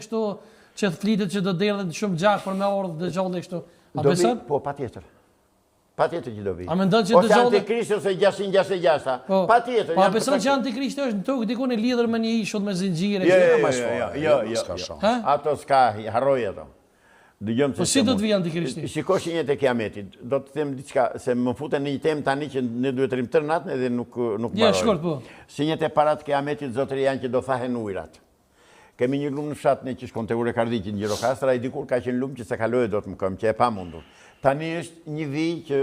kështu që të flitet që do derdhet shumë gjak për me orë dhe gjolle kështu. A beson? Po, patjetër. Patjetër që do vi. A mendon që ose antikristi ose 666, patjetër. Po a beson që antikristi është në tokë diku në lidhur me një ishull me zinxhire? Jo. Ato s'ka, harroj ato. Po si do të vi antikristi? Shikosh një të kiametit. Do të them diçka se më futen në një temë tani që ne duhet të rrim tërë natën edhe nuk mbaroj. Ja, shkurt po. Sinjet e para të kiametit zotëri janë që do thahen ujrat. Kemi një lumë në fshat ne që shkon te Urekardiqi në Gjirokastër, ai dikur ka qenë lumë që se kaloi dot më këm, që e pamundur. Tani është një vijë që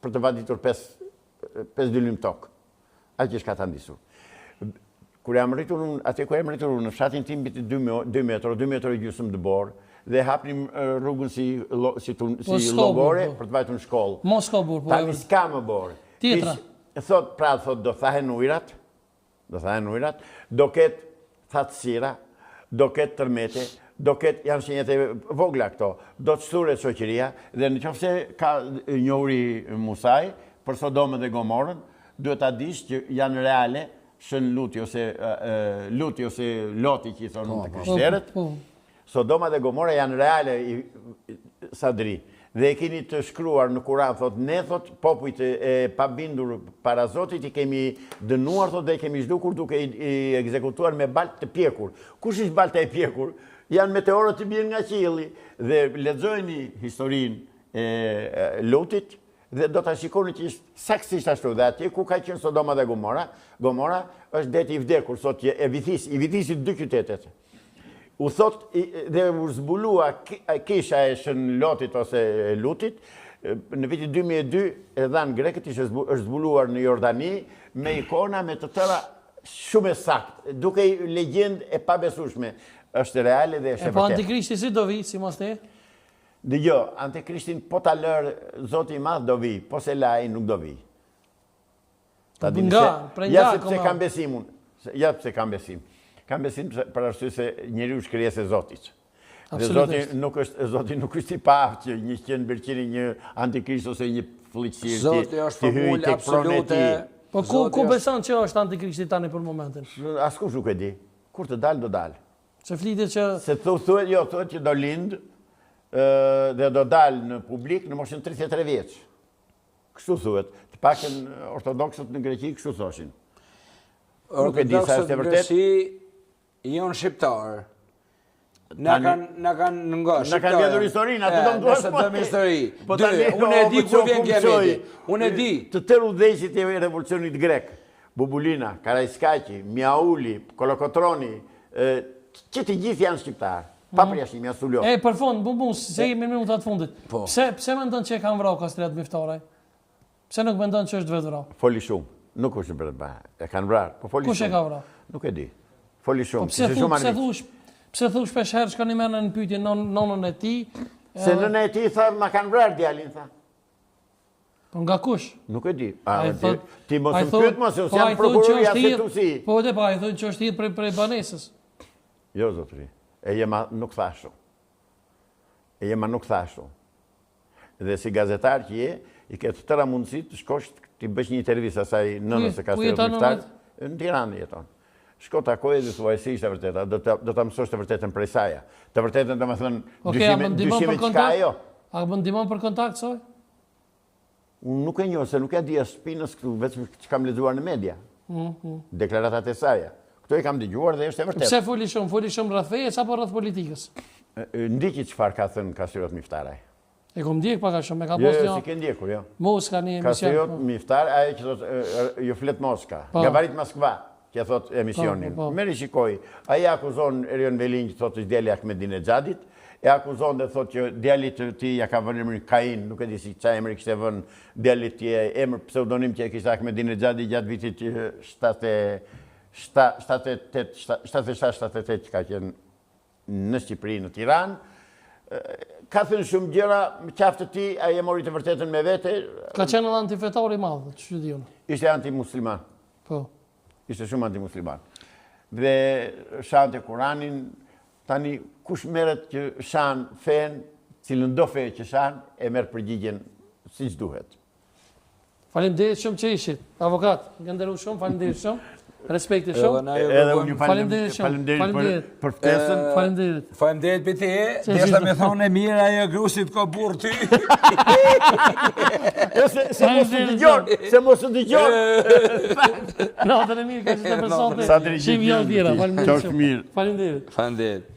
për të vaditur 5 dylim tokë. Ai që s'ka ta ndisur. Kur jam rritur në fshatin tim mbi 2 metra e gjysmë dëbor, dhe hapnim rrugën si llogore për të vajtur në shkollë. Mos ka burr, po. Tani s'ka më borë. Tjetra. Thot do thahen ujrat, do ketë thatësira, do ketë tërmete, do ketë janë shenjat e vogla këto, do të shturet shoqëria dhe nëse ka njohuri Musaj për Sodomën dhe Gomorën, duhet ta dish që janë reale shën luti ose loti që i thonë krishterët. Sodoma dhe Gomora janë reale Sadri. Dhe e keni të shkruar në Kur'an, thot, ne thot, popujt e pabindur para Zotit i kemi dënuar, thot, dhe i kemi zhdukur duke i ekzekutuar me balt të pjekur. Kush ishte balta e pjekur? Janë meteorët të bjerë nga qielli. Dhe lexojeni historinë e Lutit dhe do ta shikoni që ishte saktësisht ashtu. Dhe atje ku ka qenë Sodoma dhe Gomora është deti i vdekur, sot i vithisi 2 qytetet. U thot dhe u zbulua kisha e shën Lotit ose Lutit, në vitin 2002 e dhanë grekët është zbuluar në Jordani me ikona me të tëra shumë e saktë, duke legjend e pabesueshme. Është reale dhe është e vërtetë. Po antikrishti si do vi, si mos te? Dëgjoj, antikrishtin po ta lër Zoti i Madh do vi, po se laj nuk do vi. Ja sepse kam besimun. Ja pse kam besim. Kam besim për arsye se njeriu është krijesë e Zotit. Dhe Zoti nuk është i paftë që 100% një antikrist ose një fllëqësi Zoti është formulë absolute. Po ku beson që është antikrishti tani për momentin? Askush nuk e di. Kur të dalë do dalë. Se flitet që se thuhet që do lind dhe do dalë në publik në moshën 33 vjeç. Kështu thuhet. Të paktën ortodoksët në Greqi kështu thoshin. Nuk e di sa është e vërtetë. Jonë shqiptarë, na kanë ngosht. Na kanë vjedhur historinë, atë do më duash po. Histori. Unë e di kur vjen Kiameti. Unë e di. Të tërë udhëheqjet e revolucionit grek, Bubulina, Karaiskaqi, Miauli, Kolokotroni, që të gjithë janë shqiptarë. Pa përjashtim, janë sullo. Për fond, Bumbus, se jemi në minutat fundit. Pse mendon që e kanë vrarë Kastrat Miftaraj? Pse nuk mendon që është vetë vrarë? Foli shumë. Nuk është për të bërë. E kanë vrarë, po foli shumë. Kush e ka vrarë? Nuk e di. Foli shumë. Pse thu shpesh herë shkon i merrën në pyetje nonën e tij? Se nëna e tij tha ma kanë vrarë djalin tha. Po nga kush? Nuk e di. Ti mos më pyet mos se jam prokurori asetusi. Po dhe pa, ai thonë që është hir prej banesës. Jo zotëri. E jema nuk thashtu. Dhe si gazetar që je, i ke të tëra mundësi të shkosh ti bësh një intervistë asaj nënës së Kastrat Miftar. Në Tiranë jeton. Shko takoj dhe thuaj si ishte vërteta, do ta mësosh të vërtetën prej saj. Të vërtetën do të thënë dyshime çka ajo. A më ndihmon për kontakt soi? Unë nuk e njoh se nuk e di as pinës këtu, vetëm që kam lexuar në media. Deklaratat e saj. Këto i kam dëgjuar dhe është e vërtetë. Pse foli shumë rreth fejes apo rreth politikës? Ndiqi çfarë ka thënë Kastrat Miftaraj. E kom ndjek pak a shumë, ka pas një... Jo, si ke ndjekur, jo. Moska një emision. Kastrat Miftaraj, ajo që thotë, ju flet Moska. Gabarit Moskva, që thot emisionin. Meri shikoj, ai akuzon Erion Velin që thotë djali Ahmedinexhadit, e akuzon dhe thotë që djalit të tij ja ka vënë emrin Kain, nuk e di si çfarë emri kishte vënë djalit të tij, emër pseudonim që kishte Ahmedinexhadi gjatë vitit 77-78 që ka qenë në Shqipëri, në Tiranë. Ka thënë shumë gjëra, më qaftë të ti, ai e mori të vërtetën me vete. Ka qenë edhe antifetar i madh, ç'u diun. Ishte antimusliman. Po. Ishte shumë antimusliman. Dhe shante Kuranin, tani kush merret që shan fen, cilën do fe që shan, e merr përgjigjen siç duhet. Faleminderit shumë që ishit. Avokat, nga nderu shumë, faleminderit shumë. Respekti Edhe shumë. na ju Edhe kërkojmë- unë Faleminderit shumë. faleminderit Faleminderit. për ftesën. Faleminderit. Faleminderit për ti, deshta me thonë e mirë ajo grusit ka burr ty. Se mos të dëgjon, se mos të dëgjon. Natën e mirë, ka që të personte. Sa të Shim jo tjera, faleminderit Qoftë shumë. mirë. Faleminderit. Faleminderit.